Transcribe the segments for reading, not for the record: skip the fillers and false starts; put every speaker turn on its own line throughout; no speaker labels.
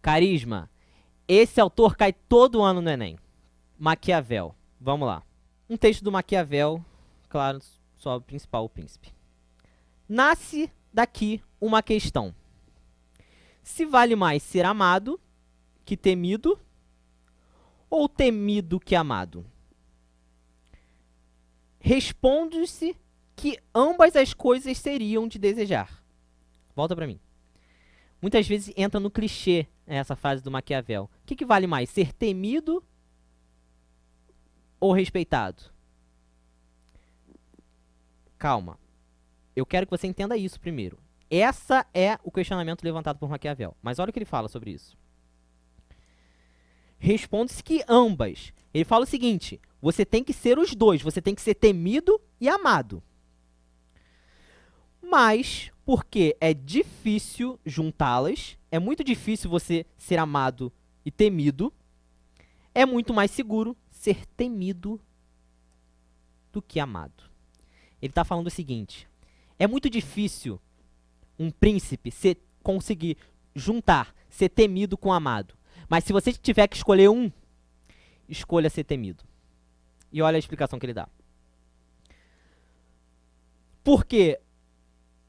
Carisma. Esse autor cai todo ano no Enem. Maquiavel. Vamos lá. Um texto do Maquiavel, claro, só o principal, o príncipe. Nasce daqui uma questão. Se vale mais ser amado que temido, ou temido que amado? Responde-se que ambas as coisas seriam de desejar. Volta pra mim. Muitas vezes entra no clichê essa frase do Maquiavel. O que vale mais, ser temido ou respeitado? Calma. Eu quero que você entenda isso primeiro. Essa é o questionamento levantado por Maquiavel. Mas olha o que ele fala sobre isso. Responde-se que ambas. Ele fala o seguinte, você tem que ser os dois. Você tem que ser temido e amado. Mas, porque é difícil juntá-las, é muito difícil você ser amado e temido, é muito mais seguro ser temido do que amado. Ele está falando o seguinte, é muito difícil um príncipe conseguir juntar, ser temido com amado. Mas se você tiver que escolher um, escolha ser temido. E olha a explicação que ele dá. Porque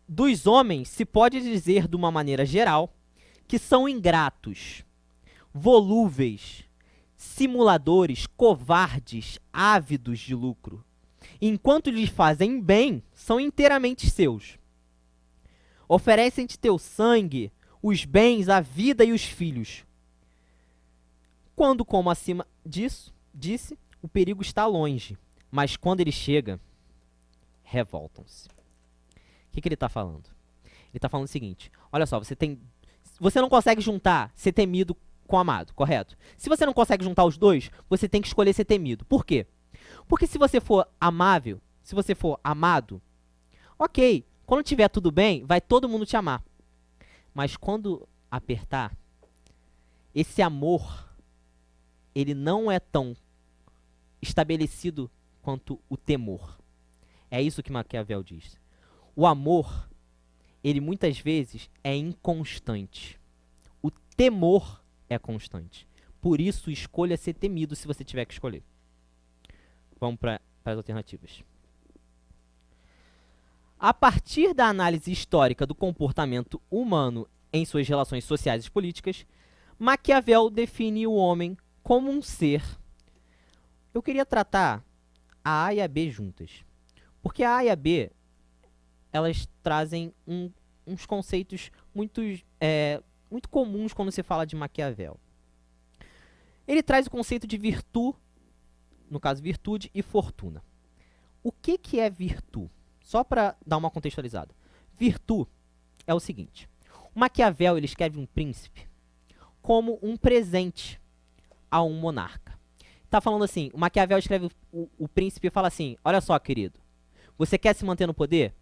dos homens se pode dizer de uma maneira geral que são ingratos, volúveis, simuladores, covardes, ávidos de lucro. Enquanto lhes fazem bem, são inteiramente seus. Oferecem-te teu sangue, os bens, a vida e os filhos. Quando, como acima disso, disse, o perigo está longe, mas quando ele chega, revoltam-se. O que ele está falando? Ele está falando o seguinte, olha só, você não consegue juntar ser temido com amado, correto? Se você não consegue juntar os dois, você tem que escolher ser temido. Por quê? Porque se você for amável, se você for amado, ok, quando tiver tudo bem, vai todo mundo te amar. Mas quando apertar, esse amor, ele não é tão estabelecido quanto o temor. É isso que Maquiavel diz. O amor, ele muitas vezes é inconstante. O temor é constante. Por isso, escolha ser temido se você tiver que escolher. Vamos para as alternativas. A partir da análise histórica do comportamento humano em suas relações sociais e políticas, Maquiavel define o homem como um ser. Eu queria tratar a A e a B juntas. Porque a A e a B, elas trazem uns conceitos muito comuns quando se fala de Maquiavel. Ele traz o conceito de virtude, no caso virtude e fortuna. O que é virtude? Só para dar uma contextualizada. Virtude é o seguinte. O Maquiavel ele escreve um príncipe como um presente a um monarca. Está falando assim, o Maquiavel escreve o príncipe e fala assim, olha só, querido, você quer se manter no poder?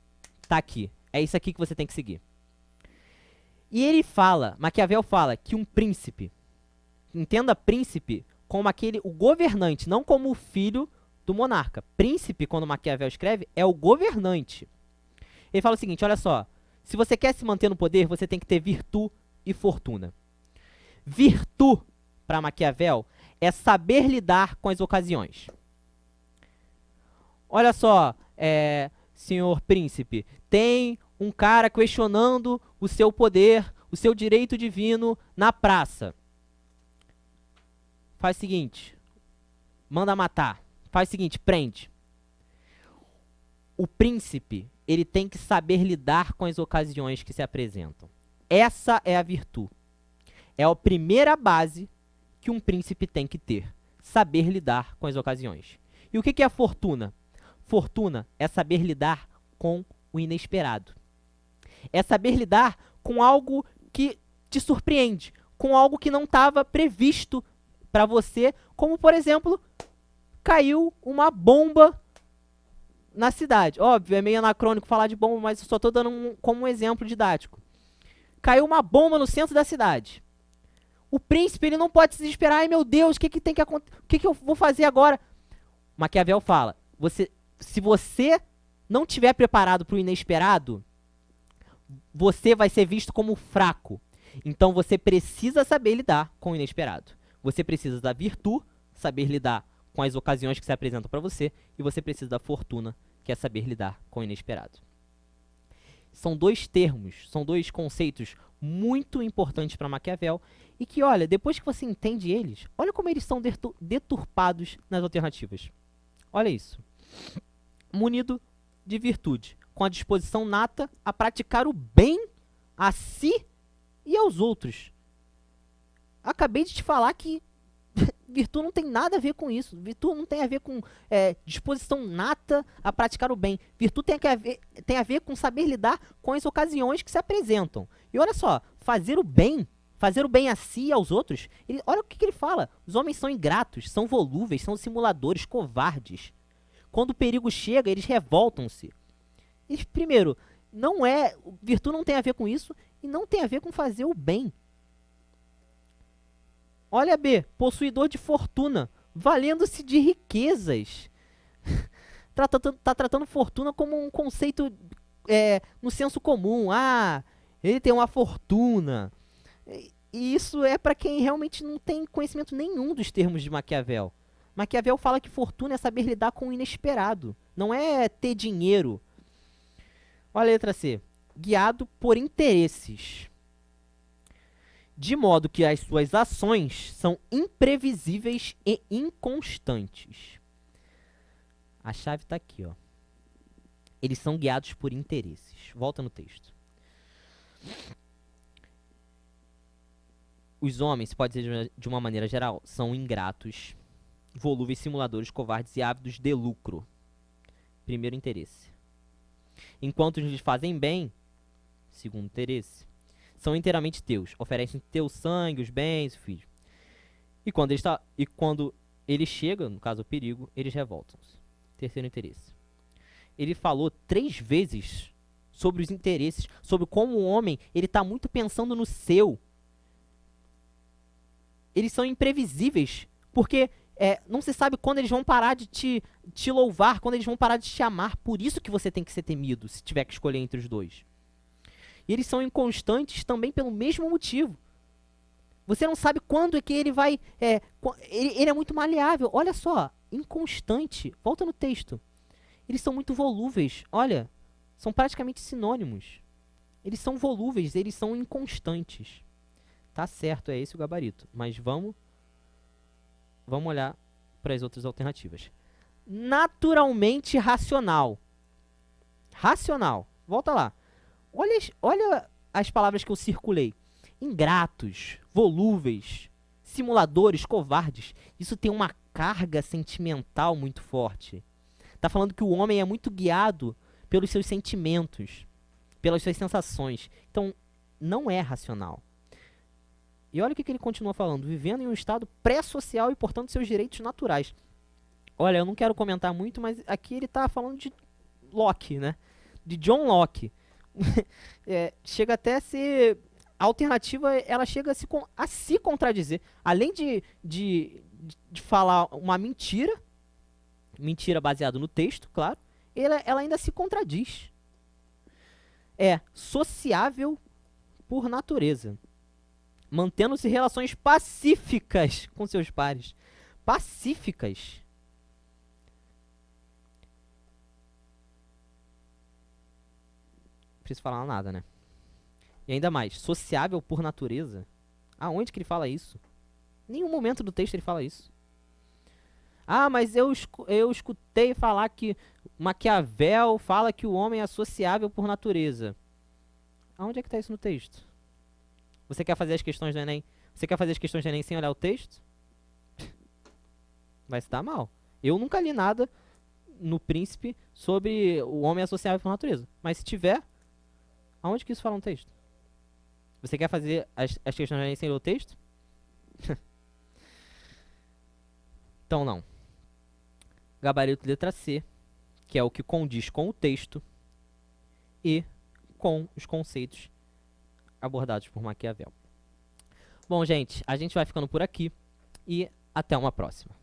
Tá aqui. É isso aqui que você tem que seguir. E ele fala, Maquiavel fala que um príncipe, entenda príncipe como o governante, não como o filho do monarca. Príncipe, quando Maquiavel escreve, é o governante. Ele fala o seguinte, olha só, se você quer se manter no poder, você tem que ter virtude e fortuna. Virtude, para Maquiavel, é saber lidar com as ocasiões. Olha só, senhor príncipe, tem um cara questionando o seu poder, o seu direito divino na praça. Faz o seguinte, manda matar. Faz o seguinte, prende. O príncipe, ele tem que saber lidar com as ocasiões que se apresentam. Essa é a virtude. É a primeira base que um príncipe tem que ter. Saber lidar com as ocasiões. E o que é a fortuna? Fortuna é saber lidar com o inesperado. É saber lidar com algo que te surpreende, com algo que não estava previsto para você, como, por exemplo, caiu uma bomba na cidade. Óbvio, é meio anacrônico falar de bomba, mas eu só estou dando como um exemplo didático. Caiu uma bomba no centro da cidade. O príncipe, ele não pode se desesperar. Ai, meu Deus, o que tem que acontecer? O que eu vou fazer agora? Maquiavel fala, se você não estiver preparado para o inesperado, você vai ser visto como fraco. Então você precisa saber lidar com o inesperado. Você precisa da virtude, saber lidar com as ocasiões que se apresentam para você, e você precisa da fortuna, que é saber lidar com o inesperado. São dois termos, são dois conceitos muito importantes para Maquiavel, e que, olha, depois que você entende eles, olha como eles são deturpados nas alternativas. Olha isso. Munido de virtude, com a disposição nata a praticar o bem a si e aos outros. Acabei de te falar que virtude não tem nada a ver com isso. Virtude não tem a ver com disposição nata a praticar o bem. Virtude tem a ver com saber lidar com as ocasiões que se apresentam. E olha só, fazer o bem a si e aos outros, olha o que ele fala. Os homens são ingratos, são volúveis, são simuladores, covardes. Quando o perigo chega, eles revoltam-se. Primeiro, virtude não tem a ver com isso e não tem a ver com fazer o bem. Olha B, possuidor de fortuna, valendo-se de riquezas. Tá tratando fortuna como um conceito no senso comum. Ah, ele tem uma fortuna. E isso é para quem realmente não tem conhecimento nenhum dos termos de Maquiavel. Maquiavel fala que fortuna é saber lidar com o inesperado. Não é ter dinheiro. Olha a letra C. Guiado por interesses. De modo que as suas ações são imprevisíveis e inconstantes. A chave está aqui, ó. Eles são guiados por interesses. Volta no texto. Os homens, pode ser de uma maneira geral, são ingratos, volúveis, simuladores, covardes e ávidos de lucro. Primeiro interesse. Enquanto lhes fazem bem, segundo interesse, são inteiramente teus, oferecem teu sangue, os bens, o filho. E quando ele chega, no caso o perigo, eles revoltam-se. Terceiro interesse. Ele falou 3 vezes sobre os interesses, sobre como o homem ele está muito pensando no seu. Eles são imprevisíveis, porque não se sabe quando eles vão parar de te louvar, quando eles vão parar de te amar. Por isso que você tem que ser temido, se tiver que escolher entre os dois. E eles são inconstantes também pelo mesmo motivo. Você não sabe quando é que ele vai... ele é muito maleável. Olha só, inconstante. Volta no texto. Eles são muito volúveis. Olha, são praticamente sinônimos. Eles são volúveis, eles são inconstantes. Tá certo, é esse o gabarito. Mas vamos olhar para as outras alternativas. Naturalmente racional. Racional. Volta lá. Olha as palavras que eu circulei. Ingratos, volúveis, simuladores, covardes. Isso tem uma carga sentimental muito forte. Tá falando que o homem é muito guiado pelos seus sentimentos, pelas suas sensações. Então, não é racional. E olha o que ele continua falando. Vivendo em um estado pré-social e, portanto, seus direitos naturais. Olha, eu não quero comentar muito, mas aqui ele tá falando de Locke, né? De John Locke. Chega até a ser... A alternativa, ela chega a se contradizer. Além de falar uma mentira baseada no texto, claro, ela ainda se contradiz. É sociável por natureza, mantendo-se relações pacíficas com seus pares. Pacíficas. Não preciso falar nada, né? E ainda mais, sociável por natureza. Aonde que ele fala isso? Em nenhum momento do texto ele fala isso. Ah, mas eu escutei falar que Maquiavel fala que o homem é sociável por natureza. Aonde é que está isso no texto? Você quer fazer as questões do Enem? Você quer fazer as questões do Enem sem olhar o texto? Vai se dar mal. Eu nunca li nada no Príncipe sobre o homem é sociável por natureza. Mas se tiver, aonde que isso fala no texto? Você quer fazer as questões do Enem sem ler o texto? Então não. Gabarito letra C, que é o que condiz com o texto e com os conceitos abordados por Maquiavel. Bom, gente, a gente vai ficando por aqui e até uma próxima.